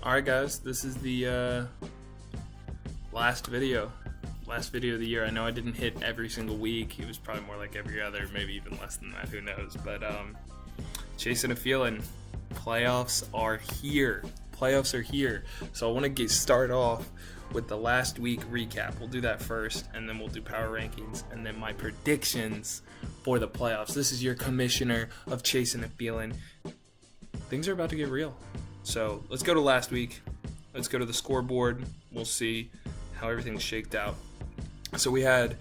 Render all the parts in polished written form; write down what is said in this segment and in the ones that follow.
Alright guys, this is the last video of the year. I know I didn't hit every single week. It was probably more like every other, maybe even less than that, who knows. But chasing a feeling, playoffs are here. So I want to start off with the last week recap. We'll do that first, and then we'll do power rankings, and then my predictions for the playoffs. This is your commissioner of chasing a feeling. Things are about to get real. So let's go to last week. Let's go to the scoreboard. We'll see how everything's shaked out. So we had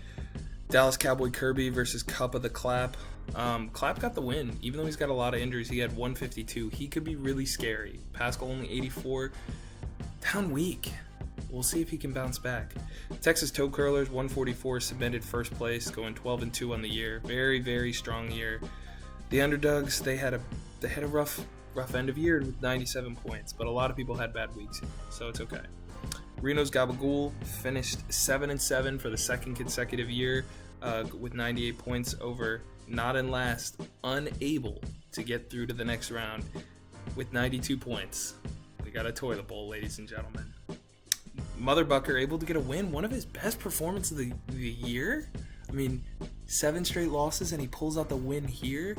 Dallas Cowboy Kirby versus Cup of the Clap. Clap got the win. Even though he's got a lot of injuries, he had 152. He could be really scary. Pascal only 84. Down week. We'll see if he can bounce back. Texas Toe Curlers 144 submitted first place, going 12-2 on the year. Very, very strong year. The Underdogs, they had a rough end of year with 97 points, but a lot of people had bad weeks, so it's okay. Reno's Gabagool finished 7-7 for the second consecutive year with 98 points over Not in Last, unable to get through to the next round with 92 points. We got a toilet bowl, ladies and gentlemen. Mother Bucker able to get a win, one of his best performances of the year. I mean, 7 straight losses and he pulls out the win here.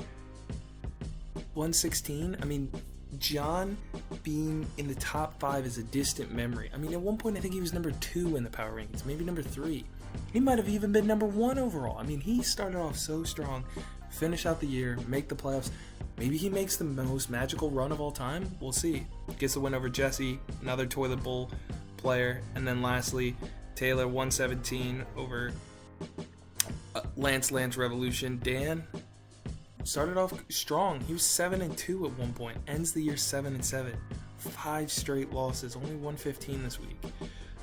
116. I mean, John being in the top 5 is a distant memory. I mean, at one point I think he was number 2 in the power rankings, maybe number 3. He might have even been number 1 overall. I mean, he started off so strong, finish out the year, make the playoffs. Maybe he makes the most magical run of all time. We'll see. Gets the win over Jesse, another toilet bowl player. And then lastly, Taylor 117 over Lance Revolution. Dan started off strong. He was 7-2 at one point. Ends the year 7-7. 5 straight losses. Only 115 this week.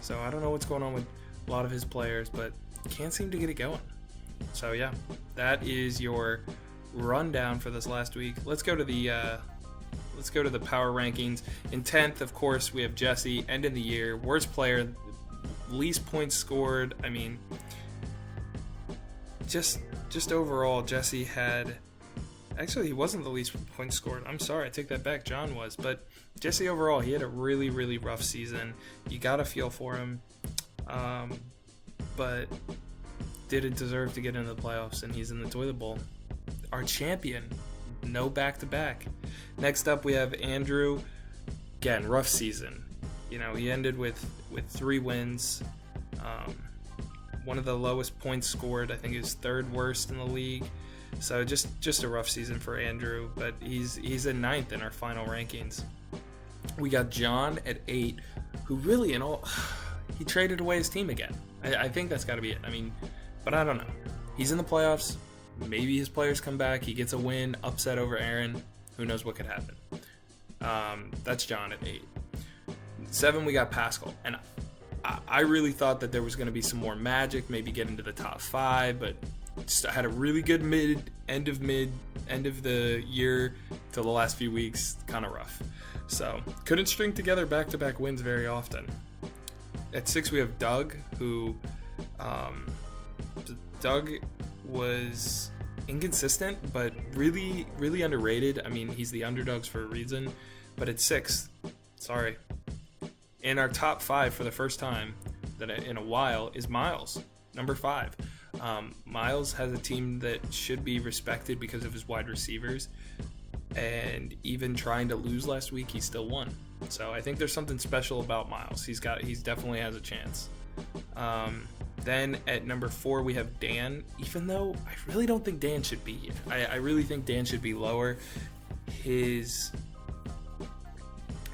So I don't know what's going on with a lot of his players, but can't seem to get it going. So yeah, that is your rundown for this last week. Let's go to the power rankings. In 10th, of course, we have Jesse. End of the year, worst player, least points scored. I mean, just overall, Jesse had. Actually, he wasn't the least points scored. I'm sorry, I take that back. John was. But Jesse overall, he had a really, really rough season. You got to feel for him. But didn't deserve to get into the playoffs, and he's in the toilet bowl. Our champion, no back-to-back. Next up, we have Andrew. Again, rough season. You know, he ended with 3 wins. One of the lowest points scored. I think he was 3rd worst in the league. So just a rough season for Andrew, but he's in 9th in our final rankings. We got John at 8, who really he traded away his team again. I think that's got to be it. I mean, but I don't know. He's in the playoffs. Maybe his players come back. He gets a win, upset over Aaron. Who knows what could happen? That's John at 8. 7, we got Pascal, and I really thought that there was going to be some more magic, maybe get into the top 5, but just had a really good end of the year till the last few weeks, kind of rough. So couldn't string together back-to-back wins very often. At 6, we have Doug, who Doug was inconsistent, but really, really underrated. I mean, he's the Underdogs for a reason. But at 6, sorry. In our top 5 for the first time in a while is Miles, number 5. Miles has a team that should be respected because of his wide receivers, and even trying to lose last week, he still won. So I think there's something special about Miles. He's definitely has a chance. Then at number 4, we have Dan, even though I really don't think Dan should be here. I really think Dan should be lower. He's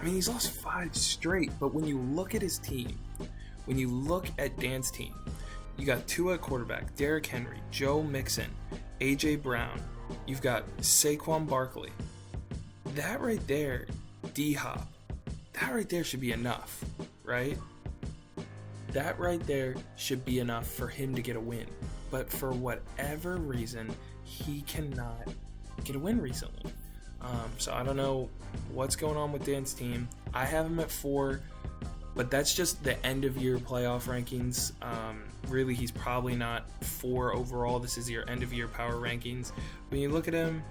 lost 5 straight, but when you look at his team, when you look at Dan's team, you got Tua at quarterback, Derrick Henry, Joe Mixon, A.J. Brown. You've got Saquon Barkley. That right there, D-Hop, that right there should be enough, right? That right there should be enough for him to get a win. But for whatever reason, he cannot get a win recently. So I don't know what's going on with Dan's team. I have him at 4, but that's just the end of year playoff rankings. Really, he's probably not 4 overall. This is your end of year power rankings. When you look at him,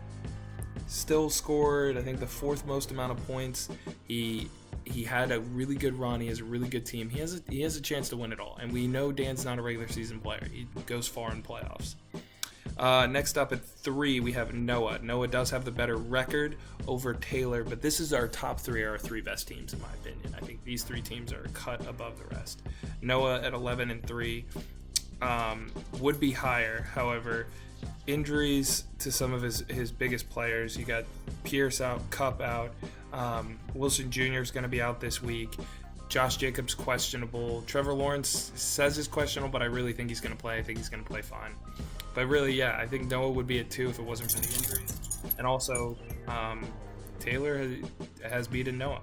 still scored, I think, the 4th most amount of points. He He had a really good run. He has a really good team. He has a chance to win it all. And we know Dan's not a regular season player. He goes far in playoffs. Next up at 3, we have Noah. Noah does have the better record over Taylor, but this is our top 3, our 3 best teams in my opinion. I think these 3 teams are a cut above the rest. Noah at 11-3 would be higher. However, injuries to some of his biggest players. You got Pierce out, Kupp out. Wilson Jr. is going to be out this week. Josh Jacobs questionable. Trevor Lawrence says he's questionable, but I really think he's going to play. I think he's going to play fine. But really, yeah, I think Noah would be at 2 if it wasn't for the injuries. And also, Taylor has beaten Noah.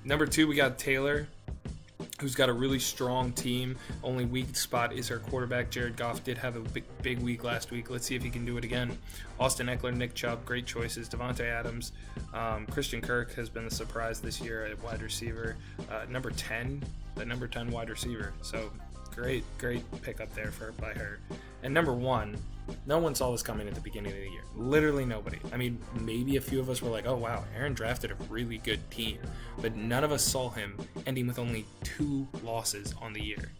Number 2, we got Taylor, who's got a really strong team. Only weak spot is our quarterback. Jared Goff did have a big week last week. Let's see if he can do it again. Austin Eckler, Nick Chubb, great choices. Devontae Adams. Christian Kirk has been the surprise this year at wide receiver. Number 10 wide receiver. So great pickup there by her. And number 1, no one saw this coming at the beginning of the year. Literally nobody. I mean, maybe a few of us were like, oh wow, Aaron drafted a really good team. But none of us saw him ending with only 2 losses on the year.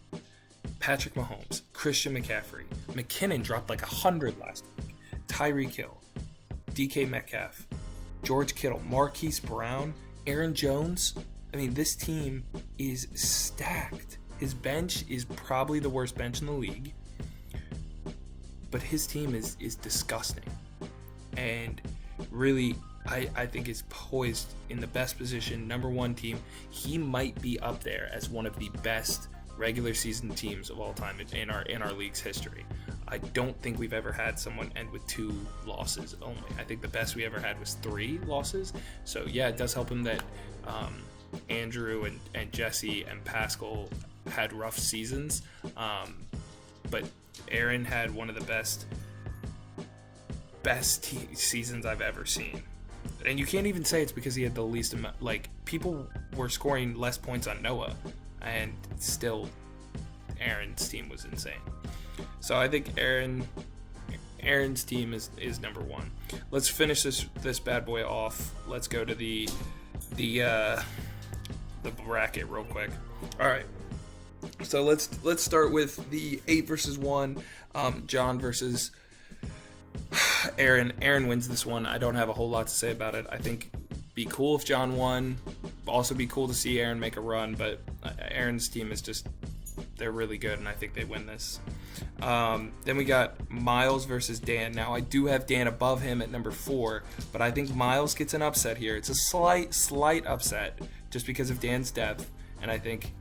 Patrick Mahomes, Christian McCaffrey, McKinnon dropped like 100 last week. Tyreek Hill, DK Metcalf, George Kittle, Marquise Brown, Aaron Jones. I mean, this team is stacked. His bench is probably the worst bench in the league. But his team is disgusting. And really, I think is poised in the best position, number 1 team. He might be up there as one of the best regular season teams of all time in our league's history. I don't think we've ever had someone end with 2 losses only. I think the best we ever had was 3 losses. So yeah, it does help him that Andrew and Jesse and Pascal had rough seasons. But Aaron had one of the best seasons I've ever seen. And you can't even say it's because he had the least amount. Like, people were scoring less points on Noah, and still Aaron's team was insane. So I think Aaron's team is number 1. Let's finish this bad boy off. Let's go to the bracket real quick. All right. So let's start with the 8 versus 1. John versus Aaron. Aaron wins this one. I don't have a whole lot to say about it. I think be cool if John won. Also be cool to see Aaron make a run, but Aaron's team is just, they're really good, and I think they win this. Then we got Miles versus Dan. Now, I do have Dan above him at number 4, but I think Miles gets an upset here. It's a slight upset just because of Dan's depth, and I think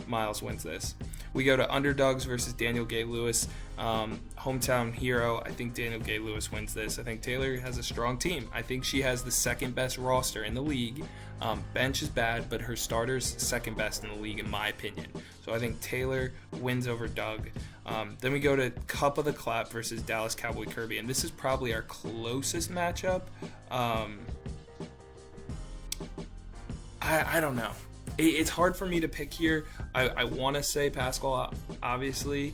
Miles wins this. We go to underdogs versus Daniel Gay-Lewis. Hometown hero. I think Daniel Gay-Lewis wins this. I think Taylor has a strong team. I think she has the second best roster in the league. Bench is bad, but her starter's second best in the league in my opinion. So I think Taylor wins over Doug. Then we go to Cup of the Clap versus Dallas Cowboy Kirby, and this is probably our closest matchup. I don't know. It's hard for me to pick here. I want to say Pascal, obviously.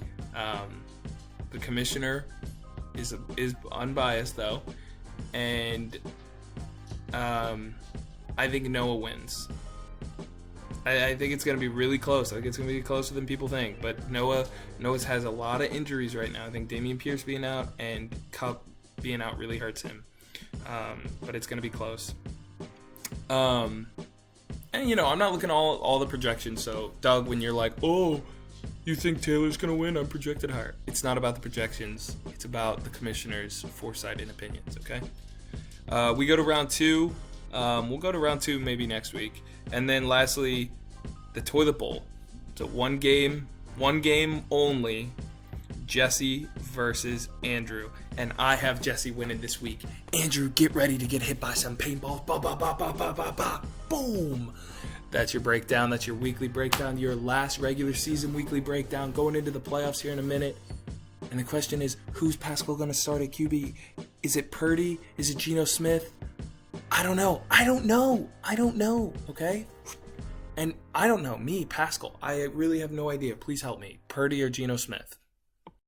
The commissioner is unbiased though, and I think Noah wins. I think it's going to be really close. I think it's going to be closer than people think. But Noah has a lot of injuries right now. I think Dameon Pierce being out and Kupp being out really hurts him. But it's going to be close. And, I'm not looking at all the projections. So, Doug, when you're like, oh, you think Taylor's going to win, I'm projected higher. It's not about the projections. It's about the commissioner's foresight and opinions, okay? We go to round 2. We'll go to round 2 maybe next week. And then lastly, the Toilet Bowl. So one game only. Jesse versus Andrew. And I have Jesse winning this week. Andrew, get ready to get hit by some paintballs. Ba, ba, ba, ba, ba, ba, ba. Boom. That's your breakdown. That's your weekly breakdown. Your last regular season weekly breakdown. Going into the playoffs here in a minute. And the question is, who's Pascal going to start at QB? Is it Purdy? Is it Geno Smith? I don't know, okay? And I don't know. Me, Pascal, I really have no idea. Please help me. Purdy or Geno Smith?